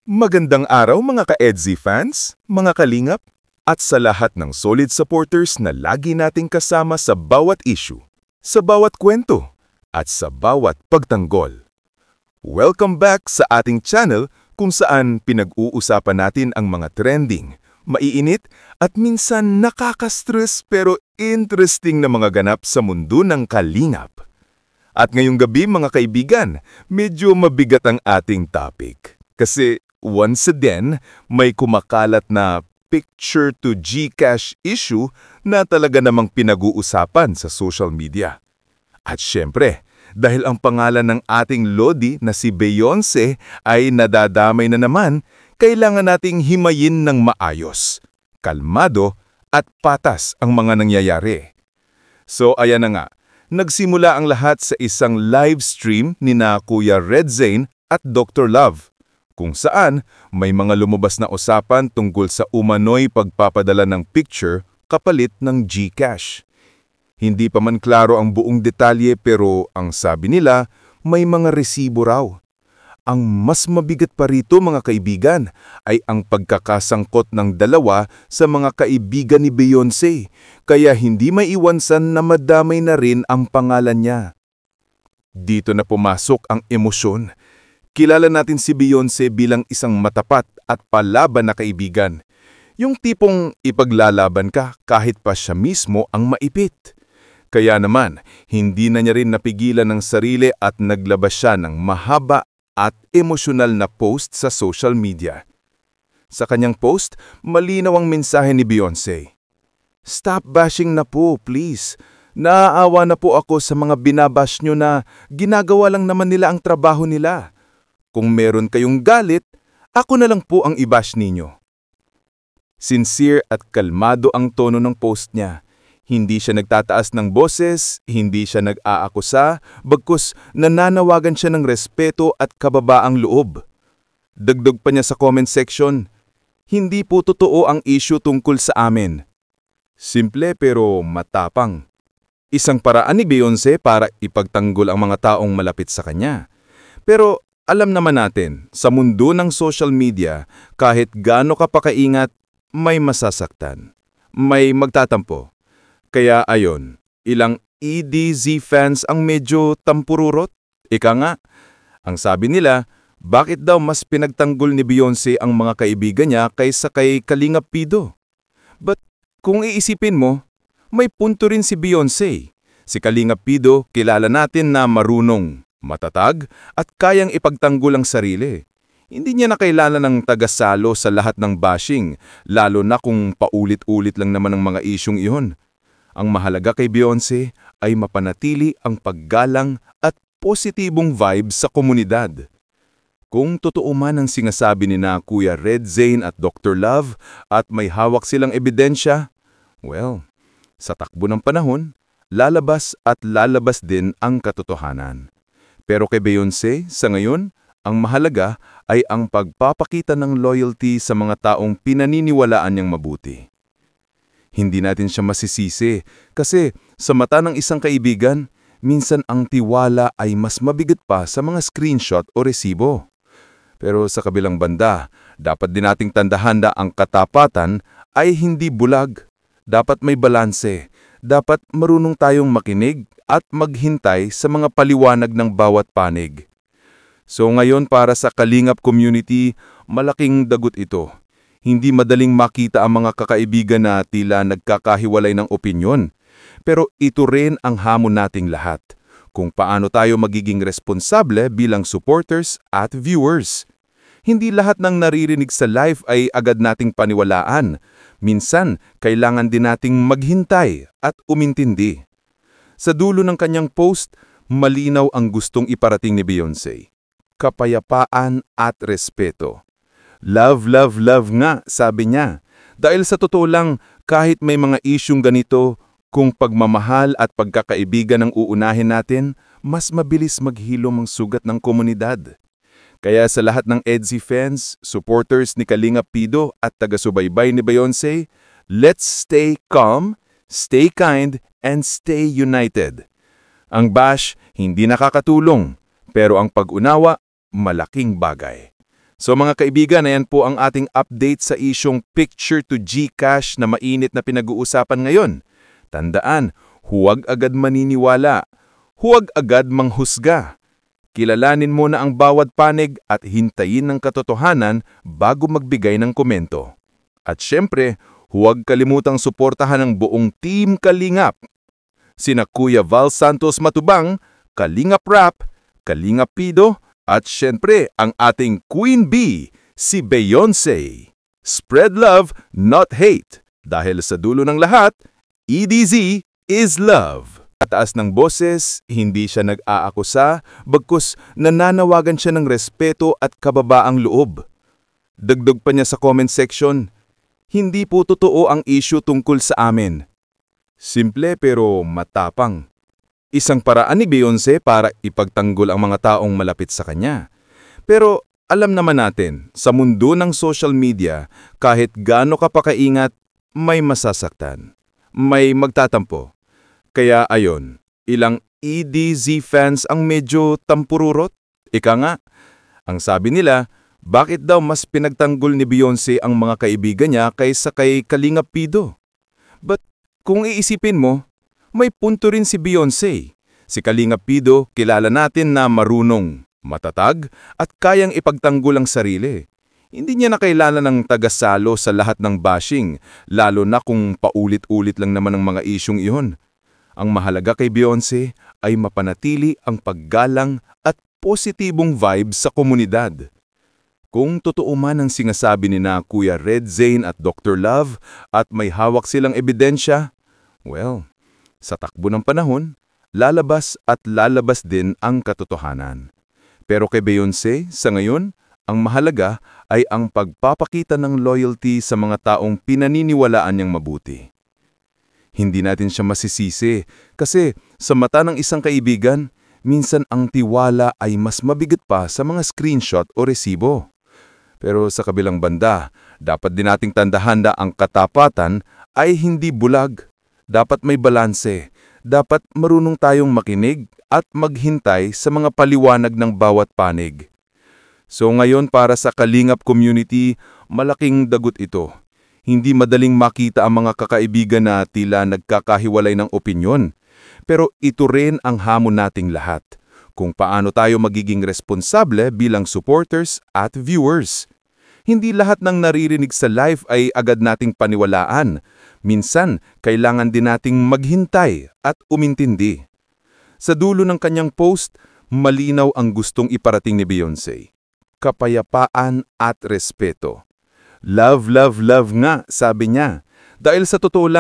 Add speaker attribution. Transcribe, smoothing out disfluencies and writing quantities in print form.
Speaker 1: Magandang araw mga ka-EDZI fans, mga kalingap, at sa lahat ng solid supporters na lagi nating kasama sa bawat issue, sa bawat kwento, at sa bawat pagtanggol. Welcome back sa ating channel kung saan pinag-uusapan natin ang mga trending, maiinit at minsan nakaka-stress pero interesting na mga ganap sa mundo ng kalingap. At ngayong gabi mga kaibigan, medyo mabigat ang ating topic. Kasi once again, may kumakalat na picture to GCash issue na talaga namang pinag-uusapan sa social media. At syempre, dahil ang pangalan ng ating Lodi na si Beyonce ay nadadamay na naman, kailangan nating himayin ng maayos, kalmado at patas ang mga nangyayari. So ayan na nga, nagsimula ang lahat sa isang live stream ni na Kuya Red Zane at Dr. Love, kung saan may mga lumabas na usapan tungkol sa umano'y pagpapadala ng picture kapalit ng GCash. Hindi pa man klaro ang buong detalye pero ang sabi nila may mga resibo raw. Ang mas mabigat pa rito mga kaibigan ay ang pagkakasangkot ng dalawa sa mga kaibigan ni Beyonce, kaya hindi maiiwasan na madamay na rin ang pangalan niya. Dito na pumasok ang emosyon. Kilala natin si Beyonce bilang isang matapat at palaban na kaibigan. Yung tipong ipaglalaban ka kahit pa siya mismo ang maipit. Kaya naman, hindi na niya rin napigilan ng sarili at naglabas siya ng mahaba at emosyonal na post sa social media. Sa kanyang post, malinaw ang mensahe ni Beyonce. "Stop bashing na po, please. Naaawa na po ako sa mga binabash nyo na ginagawa lang naman nila ang trabaho nila. Kung meron kayong galit, ako na lang po ang i-bash ninyo." Sincere at kalmado ang tono ng post niya. Hindi siya nagtataas ng boses, hindi siya nag-aakusa, bagkus nananawagan siya ng respeto at kababaang loob. Dagdag pa niya sa comment section, "Hindi po totoo ang issue tungkol sa amin." Simple pero matapang. Isang paraan ni Beyonce para ipagtanggol ang mga taong malapit sa kanya. Pero alam naman natin, sa mundo ng social media, kahit gaano ka pa kaingat, may masasaktan. May magtatampo. Kaya ayon, ilang EDZ fans ang medyo tampururot. Ika nga, ang sabi nila, bakit daw mas pinagtanggol ni Beyonce ang mga kaibigan niya kaysa kay Kalinga Pido? But kung iisipin mo, may punto rin si Beyonce. Si Kalinga Pido kilala natin na marunong, matatag at kayang ipagtanggol ang sarili. Hindi niya na kailangan ng tagasalo sa lahat ng bashing, lalo na kung paulit-ulit lang naman ang mga isyong iyon. Ang mahalaga kay Beyonce ay mapanatili ang paggalang at positibong vibes sa komunidad. Kung totoo man ang sinasabi ni na Kuya Red Zane at Dr. Love at may hawak silang ebidensya, well, sa takbo ng panahon, lalabas din ang katotohanan. Pero kay Beyonce, sa ngayon, ang mahalaga ay ang pagpapakita ng loyalty sa mga taong pinaniniwalaan niyang mabuti. Hindi natin siya masisisi kasi sa mata ng isang kaibigan, minsan ang tiwala ay mas mabigat pa sa mga screenshot o resibo. Pero sa kabilang banda, dapat din nating tandahan na ang katapatan ay hindi bulag. Dapat may balanse. Dapat marunong tayong makinig at maghintay sa mga paliwanag ng bawat panig. So ngayon para sa Kalingap community, malaking dagot ito. Hindi madaling makita ang mga kakaibigan na tila nagkakahiwalay ng opinyon. Pero ito rin ang hamon nating lahat, kung paano tayo magiging responsable bilang supporters at viewers. Hindi lahat ng naririnig sa live ay agad nating paniwalaan. Minsan, kailangan din nating maghintay at umintindi. Sa dulo ng kanyang post, malinaw ang gustong iparating ni Beyonce. Kapayapaan at respeto. Love, love, love nga, sabi niya. Dahil sa totoo lang, kahit may mga isyung ganito, kung pagmamahal at pagkakaibigan ang uunahin natin, mas mabilis maghilom ang sugat ng komunidad. Kaya sa lahat ng EDZI fans, supporters ni Kalinga Pido at taga-subaybay ni Beyonce, let's stay calm, stay kind, and stay united. Ang bash hindi nakakatulong, pero ang pag-unawa, malaking bagay. So mga kaibigan, ayan po ang ating update sa isyong picture to GCash na mainit na pinag-uusapan ngayon. Tandaan, huwag agad maniniwala, huwag agad manghusga. Kilalanin mo na ang bawat panig at hintayin ng katotohanan bago magbigay ng komento. At syempre, huwag kalimutang suportahan ang buong Team Kalingap. Sina Kuya Val Santos Matubang, Kalingap Rap, Kalingap Pido, at syempre ang ating Queen Bee, si Beyonce. Spread love, not hate. Dahil sa dulo ng lahat, EDZ is love. Taas ng boses, hindi siya nag-aakusa, bagkus nananawagan siya ng respeto at kababaang loob. Dagdag pa niya sa comment section, hindi po totoo ang issue tungkol sa amin. Simple pero matapang. Isang paraan ni Beyonce para ipagtanggol ang mga taong malapit sa kanya. Pero alam naman natin, sa mundo ng social media, kahit gaano ka pa kaingat, may masasaktan. May magtatampo. Kaya ayon, ilang EDZ fans ang medyo tampururot. Ika nga, ang sabi nila, bakit daw mas pinagtanggol ni Beyonce ang mga kaibigan niya kaysa kay Kalingap Pido? But kung iisipin mo, may punto rin si Beyonce. Si Kalingap Pido, kilala natin na marunong, matatag, at kayang ipagtanggol ang sarili. Hindi niya na kailangan ng tagasalo sa lahat ng bashing, lalo na kung paulit-ulit lang naman ang mga isyong iyon. Ang mahalaga kay Beyonce ay mapanatili ang paggalang at positibong vibes sa komunidad. Kung totoo man ang sinasabi ni na Kuya Red Zane at Dr. Love at may hawak silang ebidensya, well, sa takbo ng panahon, lalabas at lalabas din ang katotohanan. Pero kay Beyonce, sa ngayon, ang mahalaga ay ang pagpapakita ng loyalty sa mga taong pinaniniwalaan niyang mabuti. Hindi natin siya masisisi kasi sa mata ng isang kaibigan, minsan ang tiwala ay mas mabigat pa sa mga screenshot o resibo. Pero sa kabilang banda, dapat din nating tandahan na ang katapatan ay hindi bulag. Dapat may balanse. Dapat marunong tayong makinig at maghintay sa mga paliwanag ng bawat panig. So ngayon para sa Kalingap community, malaking dagot ito. Hindi madaling makita ang mga kakaibigan na tila nagkakahiwalay ng opinyon. Pero ito rin ang hamon nating lahat. Kung paano tayo magiging responsable bilang supporters at viewers. Hindi lahat ng naririnig sa live ay agad nating paniwalaan. Minsan, kailangan din nating maghintay at umintindi. Sa dulo ng kanyang post, malinaw ang gustong iparating ni Beyonce. Kapayapaan at respeto. Love, love, love nga, sabi niya. Dahil sa totoo lang,